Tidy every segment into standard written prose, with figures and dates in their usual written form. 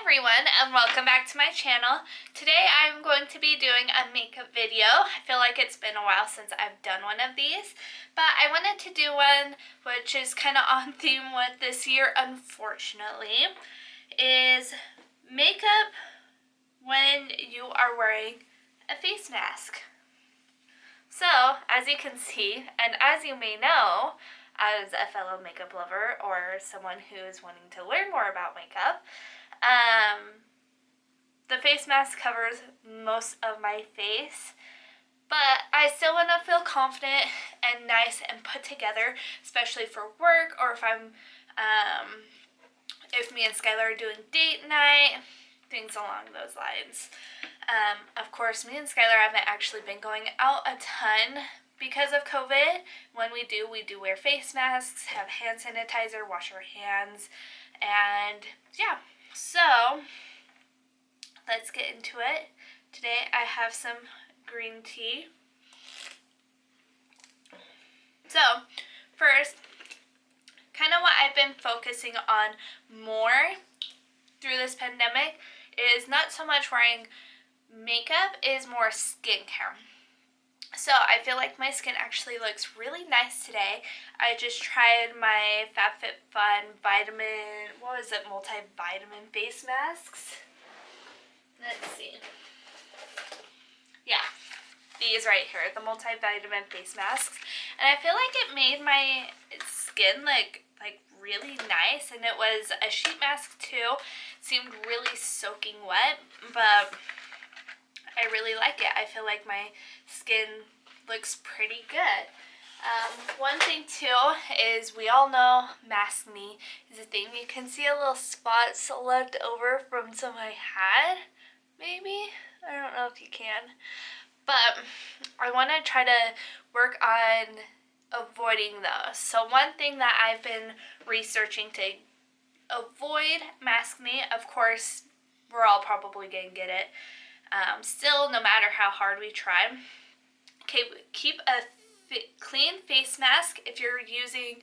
everyone, and welcome back to my channel. Today I'm going to be doing a makeup video. I feel like it's been a while since I've done one of these, but I wanted to do one which is kind of on theme with this year, unfortunately, is makeup when you are wearing a face mask. So, as you can see, and as you may know, as a fellow makeup lover or someone who is wanting to learn more about makeup, the face mask covers most of my face, but I still want to feel confident and nice and put together, especially for work or if me and Skylar are doing date night, things along those lines. Of course, me and Skylar haven't actually been going out a ton because of COVID. When we do wear face masks, have hand sanitizer, wash our hands, and yeah. So, let's get into it. Today I have some green tea. So, first, kind of what I've been focusing on more through this pandemic is not so much wearing makeup, is more skincare. So I feel like my skin actually looks really nice today. I just tried my FabFitFun multivitamin face masks. Let's see. Yeah, these right here, the multivitamin face masks. And I feel like it made my skin look like really nice, and it was a sheet mask too. It seemed really soaking wet, but I really like it. I feel like my skin looks pretty good. One thing too is we all know mask me is a thing. You can see a little spots left over from some I had, maybe. I don't know if you can. But I want to try to work on avoiding those. So one thing that I've been researching to avoid mask me, of course, we're all probably going to get it. Still, no matter how hard we try, okay, keep a clean face mask. If you're using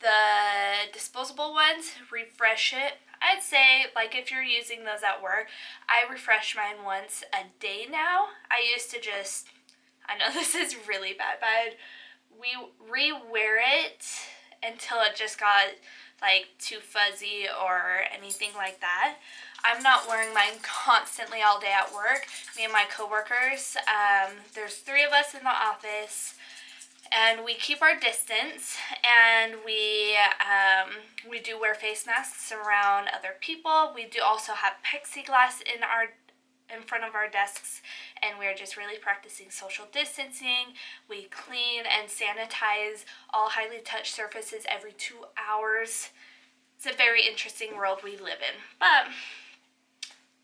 the disposable ones, refresh it. I'd say, like, if you're using those at work, I refresh mine once a day now. I used to just, I know this is really bad, but I'd re-wear it until it just got like too fuzzy or anything like that. I'm not wearing mine constantly all day at work. Me and my coworkers, there's 3 of us in the office, and we keep our distance, and we do wear face masks around other people. We do also have plexiglass in front of our desks, and we're just really practicing social distancing. We clean and sanitize all highly touched surfaces every 2 hours. It's a very interesting world we live in, but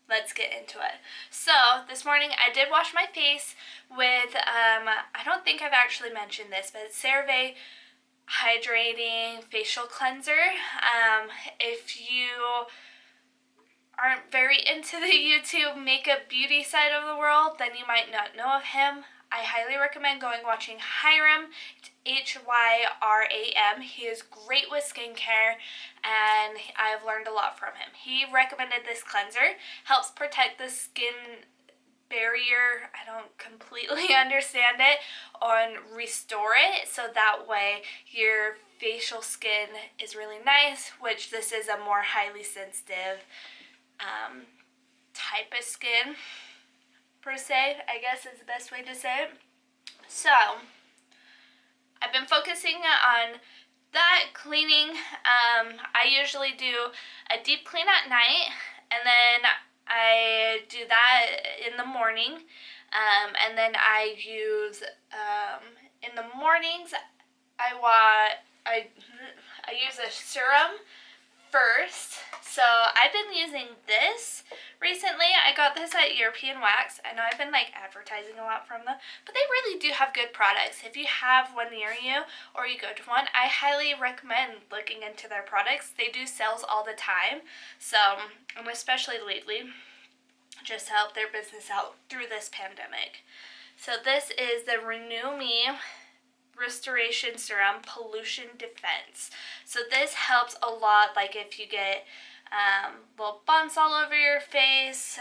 let's get into it. So, this morning I did wash my face with, I don't think I've actually mentioned this, but it's CeraVe Hydrating Facial Cleanser. If you aren't very into the YouTube makeup beauty side of the world, then you might not know of him. I highly recommend watching Hyram. It's Hyram. He is great with skincare, and I've learned a lot from him. He recommended this cleanser. Helps protect the skin barrier. I don't completely understand it. And restore it, so that way your facial skin is really nice, which this is a more highly sensitive type of skin, per se, I guess is the best way to say it. So, I've been focusing on that, cleaning. I usually do a deep clean at night, and then I do that in the morning, and then I use, in the mornings, I use a serum first. So I've been using this recently. I got this at European Wax. I know I've been like advertising a lot from them, but they really do have good products. If you have one near you or you go to one, I highly recommend looking into their products. They do sales all the time, so, and especially lately, just to help their business out through this pandemic. So this is the Renew Me Restoration Serum Pollution Defense. So this helps a lot, like if you get little bumps all over your face,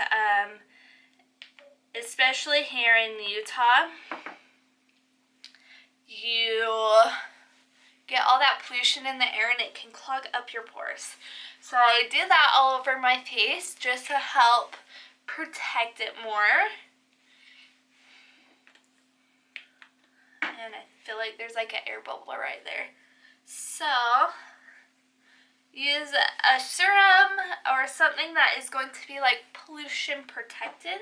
especially here in Utah. You get all that pollution in the air and it can clog up your pores. So I do that all over my face just to help protect it more. And I feel like there's like an air bubble right there. So use a serum or something that is going to be like pollution protectant.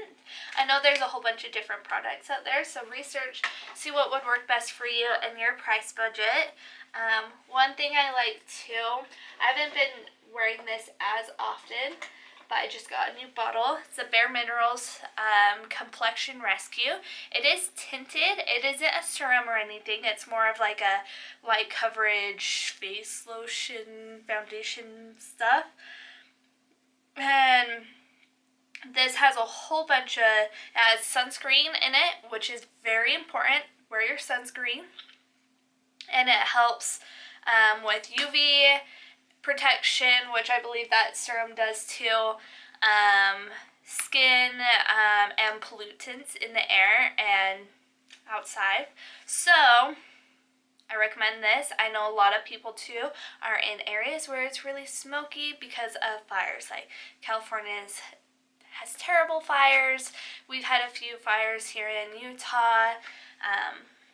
I know there's a whole bunch of different products out there, so research, see what would work best for you and your price budget. One thing I like too, I haven't been wearing this as often, but I just got a new bottle. It's the Bare Minerals Complexion Rescue. It is tinted. It isn't a serum or anything. It's more of like a light coverage face lotion, foundation stuff. And this has a whole bunch of, it has sunscreen in it, which is very important. Wear your sunscreen. And it helps with UV protection, which I believe that serum does too, skin and pollutants in the air and outside. So I recommend this. I know a lot of people too are in areas where it's really smoky because of fires. Like California has terrible fires. We've had a few fires here in Utah.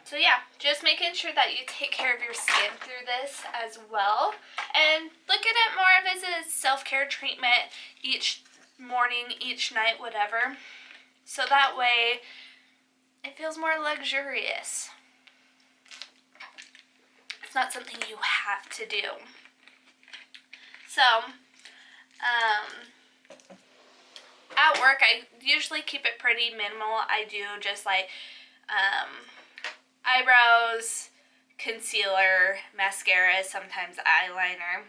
So yeah, just making sure that you take care of your skin through this as well. And look at it more of as a self-care treatment each morning, each night, whatever. So that way it feels more luxurious. It's not something you have to do. So, at work, I usually keep it pretty minimal. I do just like eyebrows, concealer, mascara, sometimes eyeliner.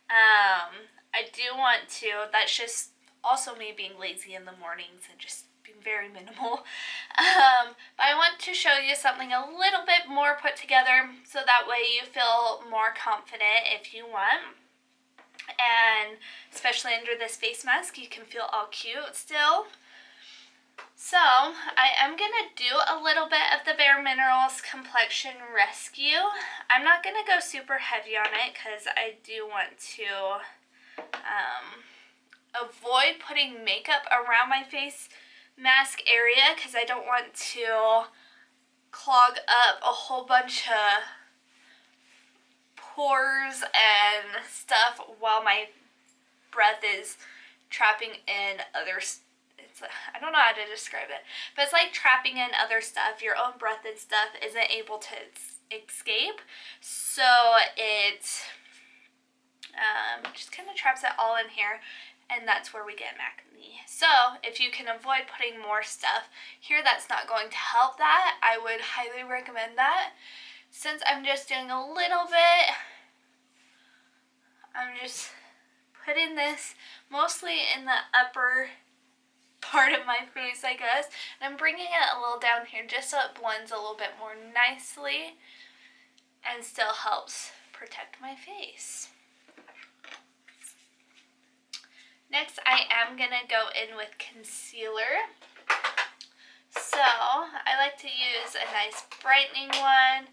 I do want to, that's just also me being lazy in the mornings and just being very minimal. But I want to show you something a little bit more put together so that way you feel more confident if you want. And especially under this face mask, you can feel all cute still. So, I am going to do a little bit of the Bare Minerals Complexion Rescue. I'm not going to go super heavy on it because I do want to avoid putting makeup around my face mask area because I don't want to clog up a whole bunch of pores and stuff while my breath is trapping in other I don't know how to describe it, but it's like trapping in other stuff. Your own breath and stuff isn't able to escape, so it just kind of traps it all in here, and that's where we get acne. So if you can avoid putting more stuff here that's not going to help that, I would highly recommend that. Since I'm just doing a little bit, I'm just putting this mostly in the upper part of my face, I guess. And I'm bringing it a little down here just so it blends a little bit more nicely and still helps protect my face. Next, I am going to go in with concealer. So, I like to use a nice brightening one.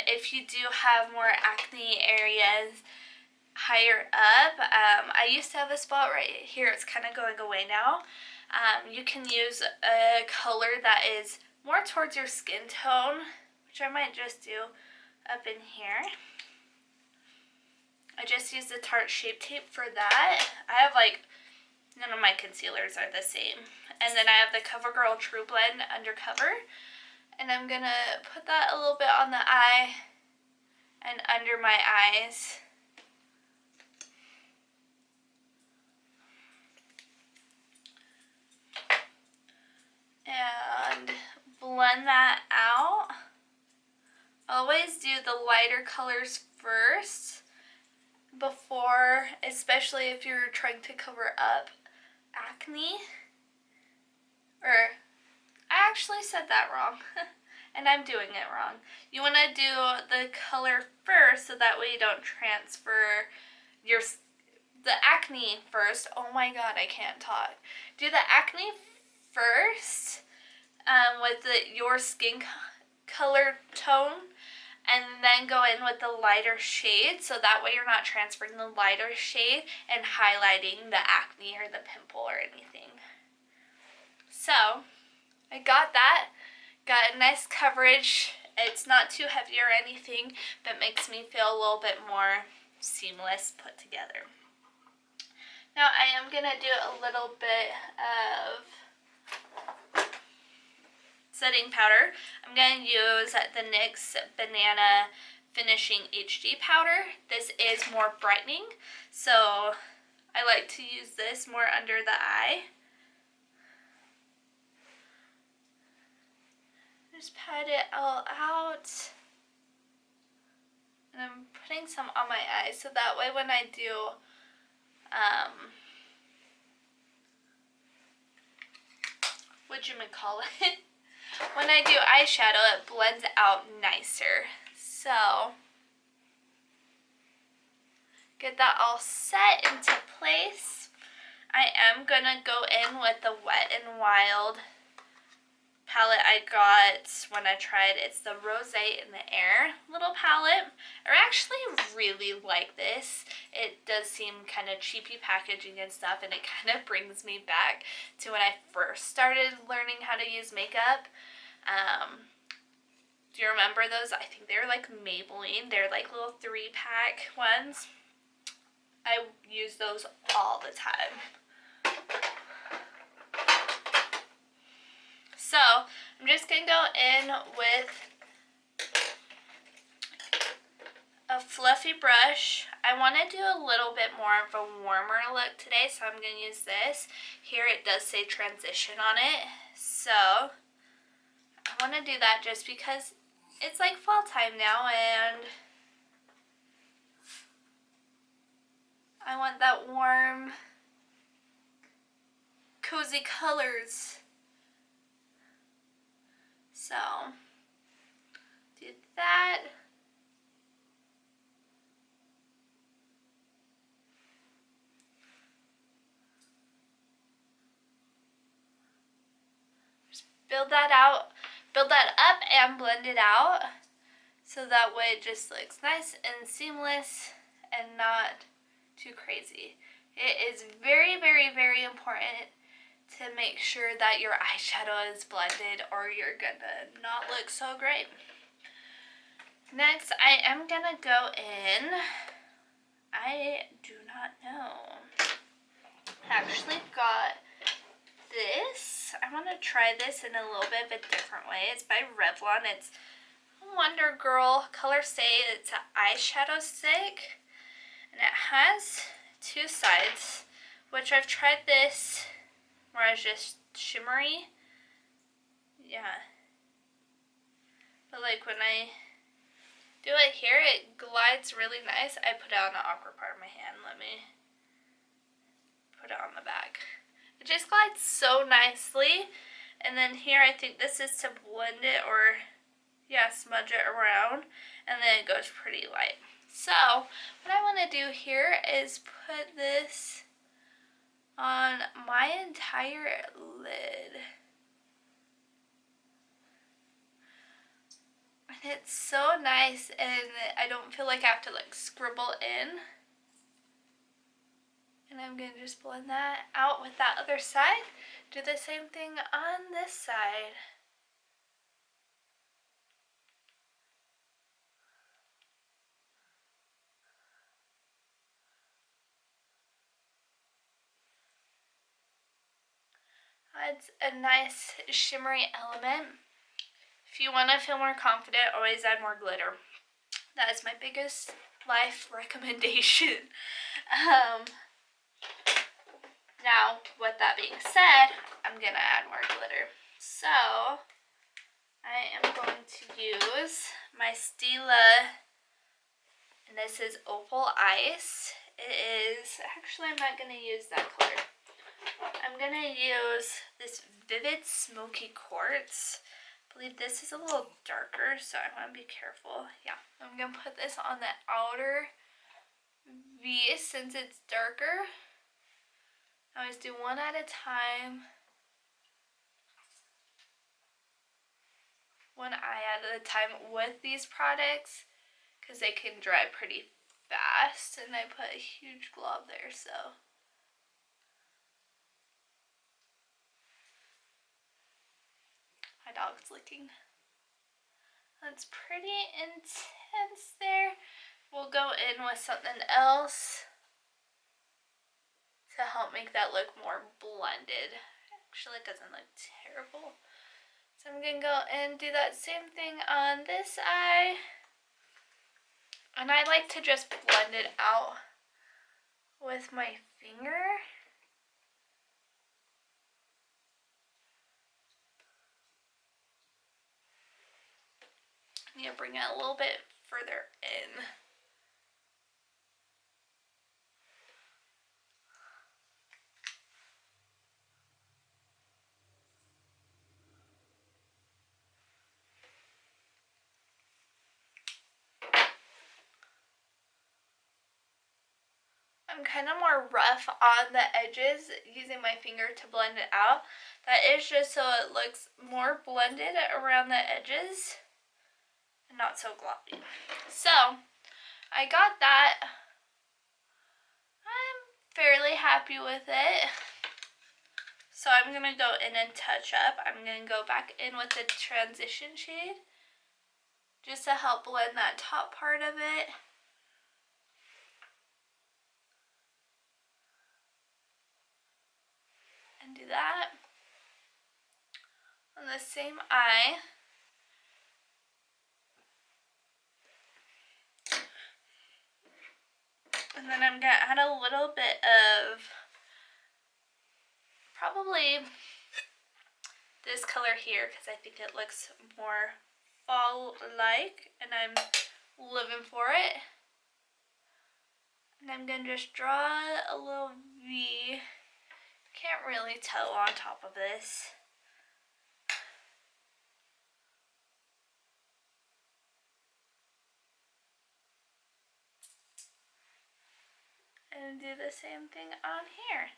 If you do have more acne areas higher up, I used to have a spot right here. It's kind of going away now. You can use a color that is more towards your skin tone, which I might just do up in here. I just use the Tarte Shape Tape for that. I have like, none of my concealers are the same. And then I have the CoverGirl True Blend Undercover. And I'm going to put that a little bit on the eye and under my eyes. And blend that out. Always do the lighter colors first before, especially if you're trying to cover up acne. Or, I actually said that wrong. And I'm doing it wrong. You want to do the color first so that way you don't transfer your the acne first. Oh my god, I can't talk. Do the acne first with your skin color tone, and then go in with the lighter shade, so that way you're not transferring the lighter shade and highlighting the acne or the pimple or anything. So I got that, got a nice coverage. It's not too heavy or anything, but makes me feel a little bit more seamless put together. Now I am going to do a little bit of setting powder. I'm going to use the NYX Banana Finishing HD powder. This is more brightening, so I like to use this more under the eye. Just pat it all out. And I'm putting some on my eyes, so that way when I do whatchamacallit, when I do eyeshadow, it blends out nicer. So get that all set into place. I am gonna go in with the Wet n Wild palette I got when I tried. It's the Rose in the Air little palette. I actually really like this. It does seem kind of cheapy packaging and stuff, and it kind of brings me back to when I first started learning how to use makeup. Do you remember those? I think they were like Maybelline. They're like little 3-pack ones. I use those all the time. So I'm just going to go in with a fluffy brush. I want to do a little bit more of a warmer look today, so I'm going to use this. Here it does say transition on it, so I want to do that just because it's like fall time now, and I want that warm, cozy colors. So, do that. Just build that out, build that up and blend it out, so that way it just looks nice and seamless and not too crazy. It is very, very, very important to make sure that your eyeshadow is blended, or you're gonna not look so great. Next, I am gonna go in, I do not know, I actually got this. I want to try this in a little bit of a different way. It's by Revlon. It's Wonder Girl Color Stay. It's an eyeshadow stick, and it has 2 sides, which I've tried this where it's just shimmery. Yeah. But like when I do it here, it glides really nice. I put it on the awkward part of my hand. Let me put it on the back. It just glides so nicely. And then here, I think this is to blend it, or yeah, smudge it around, and then it goes pretty light. So what I want to do here is put this on my entire lid. And it's so nice, and I don't feel like I have to like scribble in. And I'm going to just blend that out with that other side. Do the same thing on this side. Adds a nice shimmery element. If you want to feel more confident, always add more glitter. That is my biggest life recommendation. Now, with that being said, I'm going to add more glitter. So, I am going to use my Stila, and this is Opal Ice. It is, actually I'm not going to use that color. I'm going to use this Vivid Smoky Quartz. I believe this is a little darker, so I want to be careful. Yeah, I'm going to put this on the outer V since it's darker. I always do one at a time. One eye at a time with these products because they can dry pretty fast, and I put a huge glob there, so. My dog's licking. That's pretty intense there. We'll go in with something else to help make that look more blended. Actually, it doesn't look terrible. So I'm going to go and do that same thing on this eye. And I like to just blend it out with my finger. You bring it a little bit further in. I'm kind of more rough on the edges using my finger to blend it out. That is just so it looks more blended around the edges and not so gloppy. So I got that. I'm fairly happy with it. So I'm going to go in and touch up. I'm going to go back in with the transition shade just to help blend that top part of it. And do that on the same eye. And then I'm going to add a little bit of probably this color here because I think it looks more fall-like and I'm living for it. And I'm going to just draw a little V. Can't really tell on top of this. And do the same thing on here.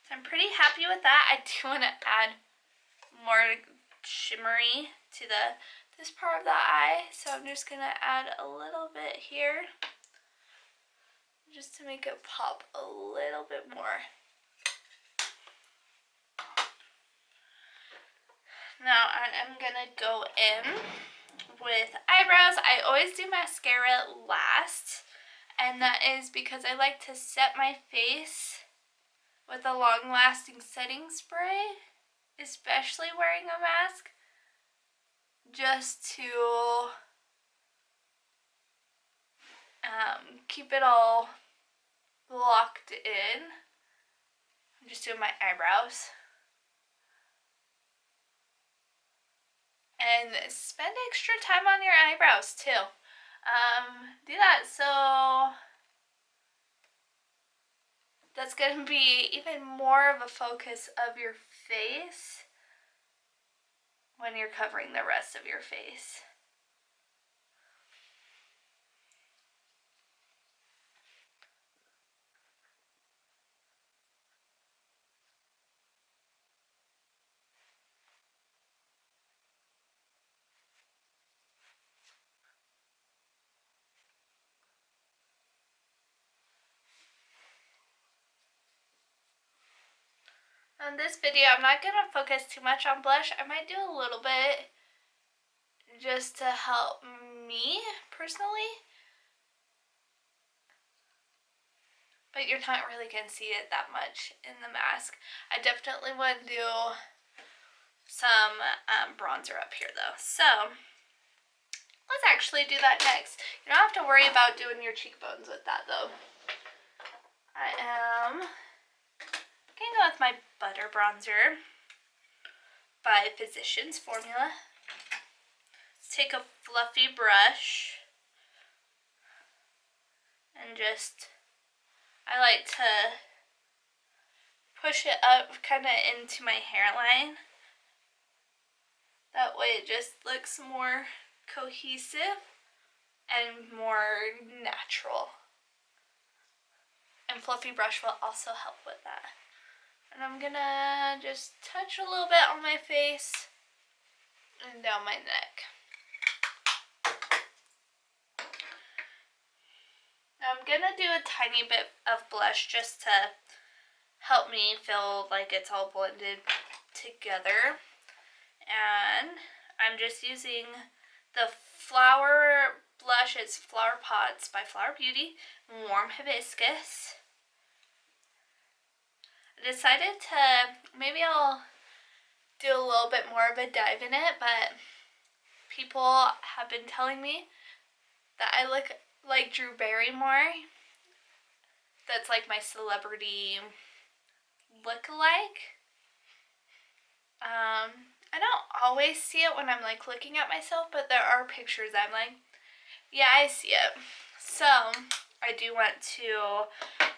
So I'm pretty happy with that. I do want to add more shimmery to this part of the eye, so I'm just going to add a little bit here just to make it pop a little bit more. Now I'm going to go in with eyebrows. I always do mascara last, and that is because I like to set my face with a long-lasting setting spray, especially wearing a mask, just to keep it all locked in. I'm just doing my eyebrows. And spend extra time on your eyebrows too. Do that so that's going to be even more of a focus of your face when you're covering the rest of your face. On this video, I'm not going to focus too much on blush. I might do a little bit just to help me personally. But you're not really going to see it that much in the mask. I definitely want to do some bronzer up here though. So let's actually do that next. You don't have to worry about doing your cheekbones with that though. I am going to go with my Butter Bronzer by Physicians Formula. Take a fluffy brush and just, I like to push it up kind of into my hairline That way it just looks more cohesive and more natural. And fluffy brush will also help with that. And I'm gonna just touch a little bit on my face and down my neck. Now I'm gonna do a tiny bit of blush just to help me feel like it's all blended together. And I'm just using the Flower blush. It's Flower Pots by Flower Beauty, Warm Hibiscus. I decided to, maybe I'll do a little bit more of a dive in it, but people have been telling me that I look like Drew Barrymore. That's like my celebrity look-alike. I don't always see it when I'm like looking at myself, but there are pictures I'm like, yeah, I see it. So I do want to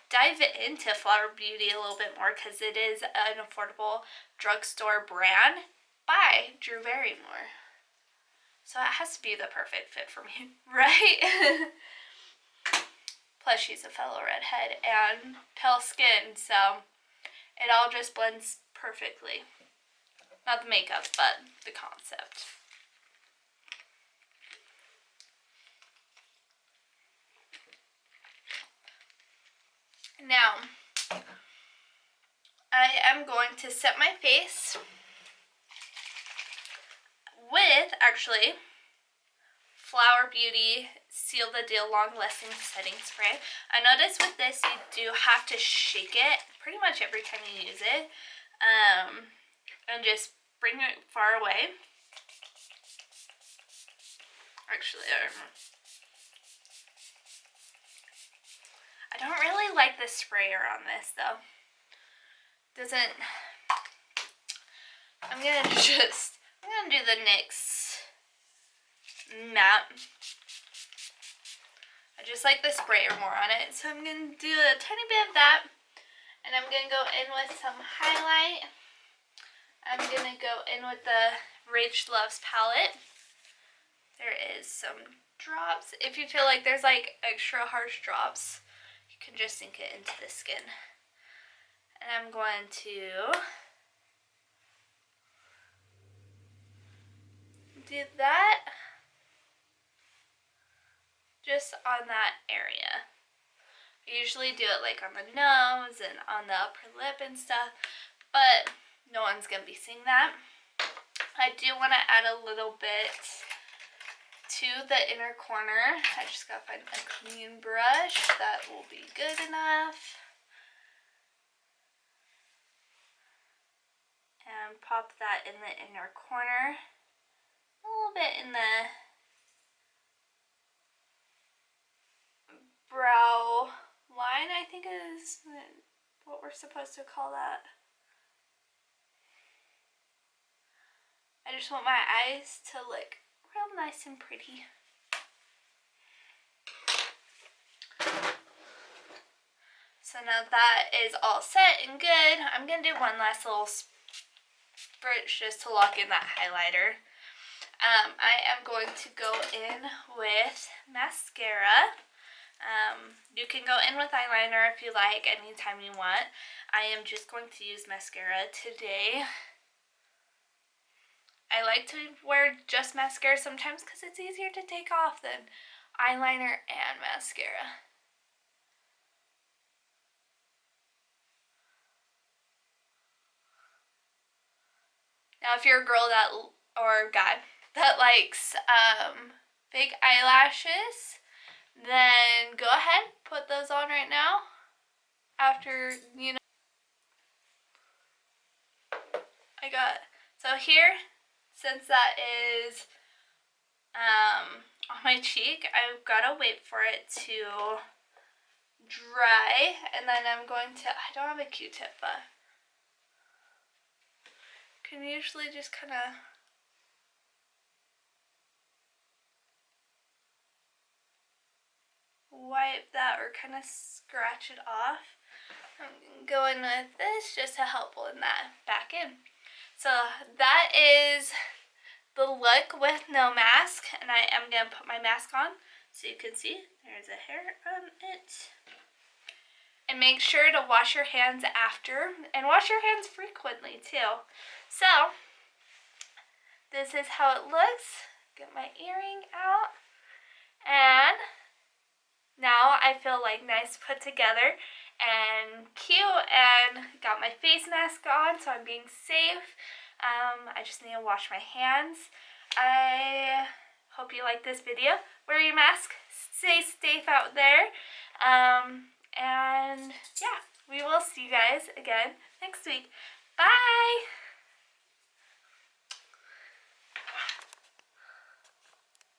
dive into Flower Beauty a little bit more because it is an affordable drugstore brand by Drew Barrymore. So it has to be the perfect fit for me, right? Plus she's a fellow redhead and pale skin, so it all just blends perfectly. Not the makeup, but the concept. Now, I am going to set my face with, actually, Flower Beauty Seal the Deal Long Lasting Setting Spray. I noticed with this, you do have to shake it pretty much every time you use it. And just bring it far away. Actually, I don't really like the sprayer on this though. I'm gonna do the NYX matte. I just like the sprayer more on it, so I'm gonna do a tiny bit of that, and I'm gonna go in with some highlight. I'm gonna go in with the Rach Loves palette. There is some drops. If you feel like there's like extra harsh drops, you can just sink it into the skin. And I'm going to do that just on that area. I usually do it like on the nose and on the upper lip and stuff, but no one's gonna be seeing that. I do want to add a little bit to the inner corner. I just gotta find a clean brush that will be good enough. And pop that in the inner corner. A little bit in the brow line, I think is what we're supposed to call that. I just want my eyes to look real nice and pretty. So now that is all set and good, I'm going to do one last little spritz just to lock in that highlighter. I am going to go in with mascara. You can go in with eyeliner if you like, anytime you want. I am just going to use mascara today. I like to wear just mascara sometimes because it's easier to take off than eyeliner and mascara. Now if you're a girl that, or guy, that likes fake eyelashes, then go ahead, put those on right now. After, you know, so here, since that is on my cheek, I've got to wait for it to dry, and then I'm going to, I don't have a Q-tip, but can usually just kind of wipe that or kind of scratch it off. I'm going with this just to help blend that back in. So that is the look with no mask, and I am going to put my mask on so you can see there's a hair on it. And make sure to wash your hands after, and wash your hands frequently too. So, this is how it looks. Get my earring out, and now I feel like nice put together and cute, and got my face mask on, so I'm being safe. I just need to wash my hands. I hope you like this video. Wear your mask, stay safe out there, and yeah, we will see you guys again next week. Bye!